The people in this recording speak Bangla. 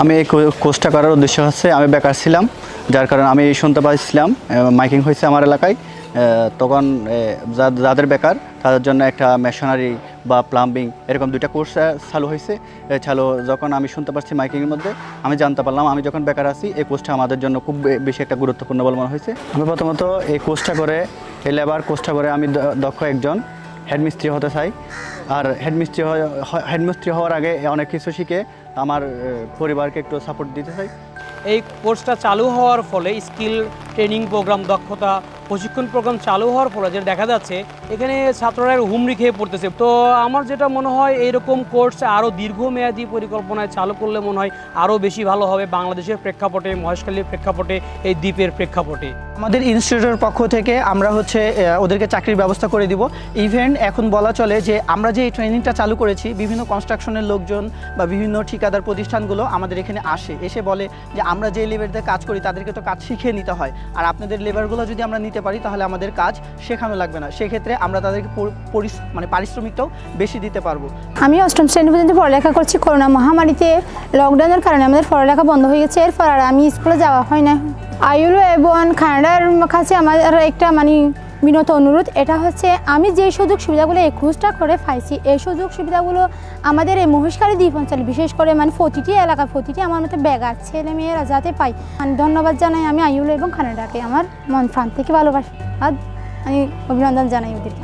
আমি এই কোর্সটা করার উদ্দেশ্য হচ্ছে আমি বেকার ছিলাম, যার কারণে আমি শুনতে পাচ্ছিলাম মাইকিং হয়েছে আমার এলাকায়। তখন যাদের বেকার তাদের জন্য একটা মেশনারি বা প্লাম্বিং এরকম দুইটা কোর্স চালু হয়েছে। যখন আমি শুনতে পাচ্ছি মাইকিংয়ের মধ্যে, আমি জানতে পারলাম আমি যখন বেকার আছি এই কোর্সটা আমাদের জন্য খুব বেশি একটা গুরুত্বপূর্ণ বলে মনে হয়েছে। আমি প্রথমত এই কোর্সটা করে, এই লেবার কোর্সটা করে আমি দক্ষ একজন হেডমিস্ত্রি হতে চাই। আর হেডমিস্ত্রি হওয়ার আগে অনেক কিছু শিখে আমার পরিবারকে একটু সাপোর্ট দিতে চাই। এই কোর্সটা চালু হওয়ার ফলে স্কিল ট্রেনিং প্রোগ্রাম, দক্ষতা প্রশিক্ষণ প্রোগ্রাম চালু হওয়ার ফলে যেটা দেখা যাচ্ছে এখানে ছাত্ররা হুমড়ি খেয়ে পড়তেছে। তো আমার যেটা মনে হয় এইরকম কোর্স আরও দীর্ঘমেয়াদী পরিকল্পনায় চালু করলে মনে হয় আরও বেশি ভালো হবে বাংলাদেশের প্রেক্ষাপটে, মহেশখালীর প্রেক্ষাপটে, এই দ্বীপের প্রেক্ষাপটে। আমাদের ইনস্টিটিউটের পক্ষ থেকে আমরা ওদেরকে চাকরির ব্যবস্থা করে দিব। ইভেন এখন বলা চলে যে আমরা যে এই ট্রেনিংটা চালু করেছি, বিভিন্ন কনস্ট্রাকশনের লোকজন বা বিভিন্ন ঠিকাদার প্রতিষ্ঠানগুলো আমাদের এখানে এসে বলে যে আমরা যে লেবারদের কাজ করি তাদেরকে তো কাজ শিখিয়ে নিতে হয়, আর আপনাদের লেবারগুলো যদি আমরা নিতে পারি তাহলে আমাদের কাজ শেখানো লাগবে না। সেক্ষেত্রে আমরা তাদেরকে পারিশ্রমিকটাও বেশি দিতে পারবো। আমি অষ্টম শ্রেণী পর্যন্ত পড়ালেখা করছি। করোনা মহামারীতে লকডাউনের কারণে আমাদের পড়ালেখা বন্ধ হয়ে গেছে। এরপর আর আমি স্কুলে যাওয়া হয় না। আইএলও এবং কানাডার কাছে আমার একটা বিনত অনুরোধ, এটা হচ্ছে আমি যে সুযোগ সুবিধাগুলো এই কোর্সটা করে পাইছি, এই সুযোগ সুবিধাগুলো আমাদের এই মহেশখালী দ্বীপ অঞ্চলে বিশেষ করে প্রতিটি এলাকায় প্রতিটি আমার মতো বেকার ছেলে মেয়েরা যাতে পাই। ধন্যবাদ জানাই আমি আইএলও এবং কানাডাকে, আমার মন প্রাণ থেকে ভালোবাসি আর আমি অভিনন্দন জানাই ওদেরকে।